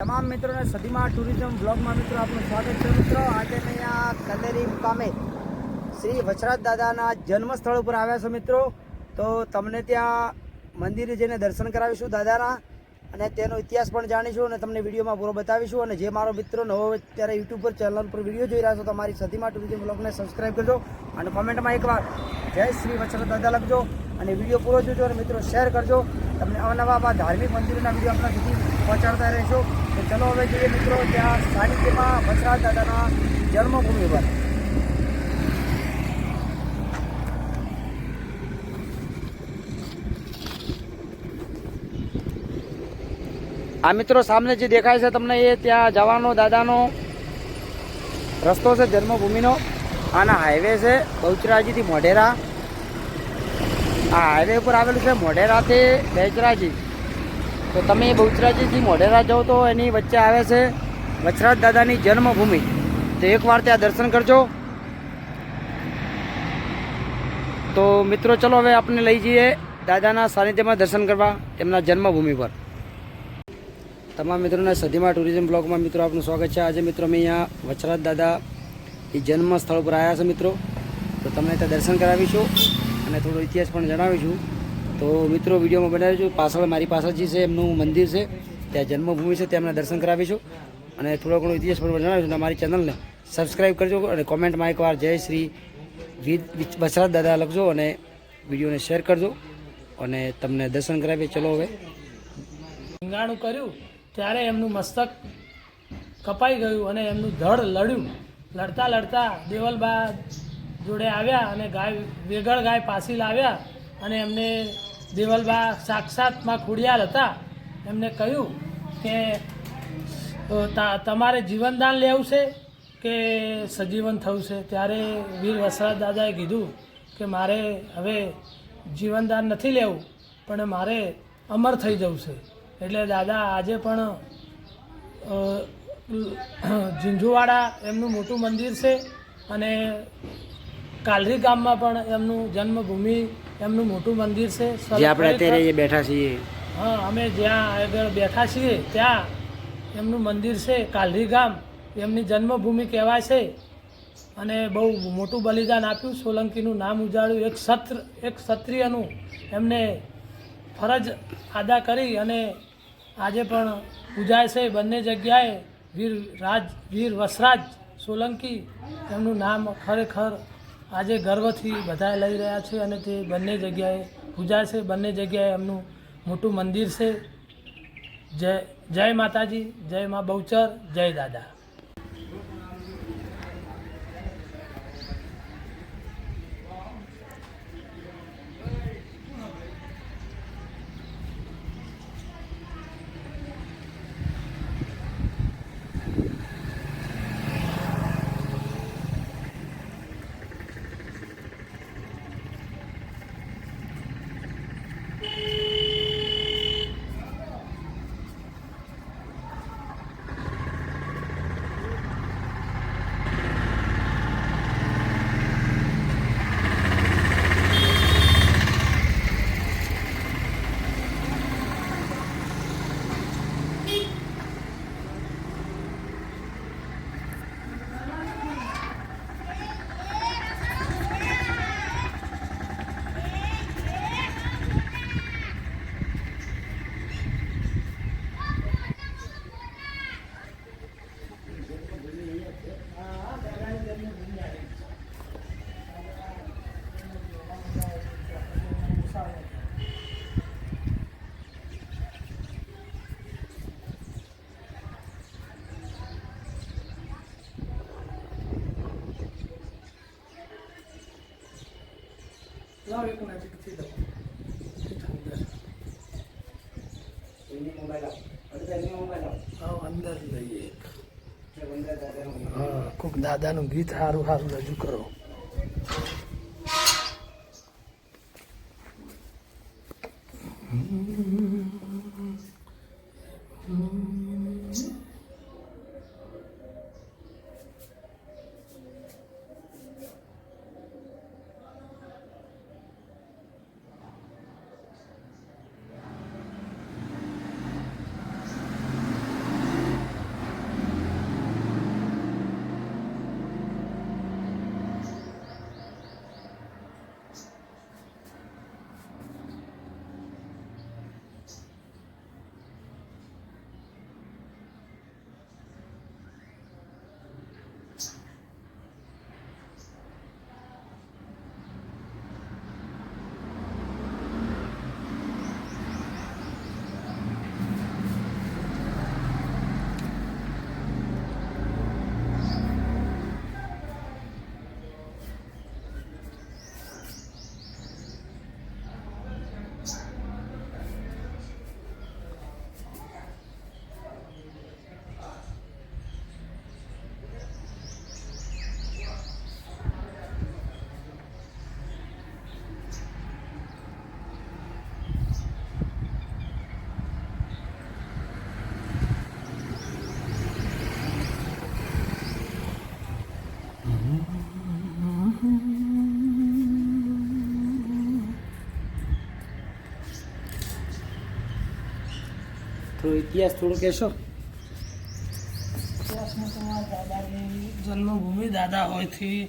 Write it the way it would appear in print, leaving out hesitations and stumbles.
તમામ મિત્રોને સદીમાં ટુરિઝમ બ્લોગમાં મિત્રો આપનું સ્વાગત છે. મિત્રો આજે અહીંયા કલેરી મુકામે શ્રી વચરાજ દાદાના જન્મ સ્થળ ઉપર આવ્યા છો મિત્રો. તો તમને ત્યાં મંદિરે જઈને દર્શન કરાવીશું દાદાના, અને તેનો ઇતિહાસ પણ જાણીશું અને તમને વિડીયોમાં પૂરો બતાવીશું. અને જે મારો મિત્રો નવો ત્યારે યુટ્યુબ પર ચેનલ પર વિડીયો જોઈ રહ્યા છો તો મારી સદીમાં ટુરિઝમ બ્લોગને સબસ્ક્રાઈબ કરજો અને કોમેન્ટમાં એકવાર જય શ્રી વચરાજ દાદા લખજો અને વિડીયો પૂરો જોજો અને મિત્રો શેર કરજો. તમને અવનવા ધાર્મિક મંદિરોના વિડીયો આપણા સુધી પહોંચાડતા રહેશો. તો ચલો હવે જોઈએ મિત્રો ત્યાં સાનિધ્યમાં વચરાજ દાદાના જન્મભૂમિ પર. આ મિત્રો સામે જે દેખાય છે તમને એ ત્યાં જવાનો દાદાનો રસ્તો છે જન્મભૂમિનો. આના હાઈવે છે બહુચરાજીથી મોઢેરા. આ હાઈવે ઉપર આવેલું છે મોઢેરાથી બહુચરાજી. તો તમે બહુચરાજીથી મોઢેરા જાઓ તો એની વચ્ચે આવે છે વચરાજ દાદાની જન્મભૂમિ. તો એકવાર ત્યાં દર્શન કરજો. તો મિત્રો ચલો હવે આપણે લઈ જઈએ દાદાના સાનિધ્યમાં દર્શન કરવા તેમના જન્મભૂમિ પર. તમામ મિત્રોને સદીમાં ટુરિઝમ બ્લોગમાં મિત્રો આપનું સ્વાગત છે. આજે મિત્રો અમે અહીંયા વચરાજ દાદા એ જન્મ સ્થળ પર આવ્યા છે મિત્રો. તો તમને ત્યાં દર્શન કરાવીશું અને થોડો ઇતિહાસ પણ જણાવીશું. તો મિત્રો વિડીયોમાં બનાવીશું. પાછળ મારી પાછળ જે છે એમનું મંદિર છે, ત્યાં જન્મભૂમિ છે, ત્યાં દર્શન કરાવીશું અને થોડો ઘણો ઇતિહાસ પણ જણાવીશું. અને મારી ચેનલને સબસ્ક્રાઈબ કરજો અને કોમેન્ટમાં એકવાર જય શ્રી વચરાજ દાદા લખજો અને વિડીયોને શેર કરજો અને તમને દર્શન કરાવીએ. ચલો હવે રીંગાણું કર્યું ત્યારે એમનું મસ્તક કપાઈ ગયું અને એમનું ધડ લડ્યું. લડતા લડતા દેવલબા જોડે આવ્યા અને વેગળ ગાય પાછી લાવ્યા અને એમને દેવલબા સાક્ષાતમાં ખોડિયાર હતા. એમને કહ્યું કે તમારે જીવનદાન લેવું છે કે સજીવન થવું છે? ત્યારે વીર વચરાજ દાદાએ કીધું કે મારે હવે જીવનદાન નથી લેવું, પણ મારે અમર થઈ જવું છે. એટલે દાદા આજે પણ ઝીંઝુવાડા એમનું મોટું મંદિર છે અને કાલરી ગામમાં પણ એમનું જન્મભૂમિ એમનું મોટું મંદિર છે. જે આપણે અત્યારે બેઠા છીએ, હા, અમે જ્યાં આગળ બેઠા છીએ ત્યાં એમનું મંદિર છે. કાલરી ગામ એમની જન્મભૂમિ કહેવાય છે અને બહુ મોટું બલિદાન આપ્યું. સોલંકીનું નામ ઉજાડ્યું. એક ક્ષત્રિયનું એમને ફરજ અદા કરી અને આજે પણ પૂજાય છે બંને જગ્યાએ. વીર વચરાજ સોલંકી એમનું નામ ખરેખર આજે ગર્વથી બધા લઈ રહ્યા છે અને તે બંને જગ્યાએ પૂજાય છે. બંને જગ્યાએ એમનું મોટું મંદિર છે. જય માતાજી, જય મા બહુચર, જય દાદા. અંદર લઈએ. હા, કોઈક દાદાનું ગીત સારું સારું રજૂ કરો. થોડો ઇતિહાસ થોડો કહેશો? ઇતિહાસમાં તો મારા દાદાની જન્મભૂમિ દાદા હોયથી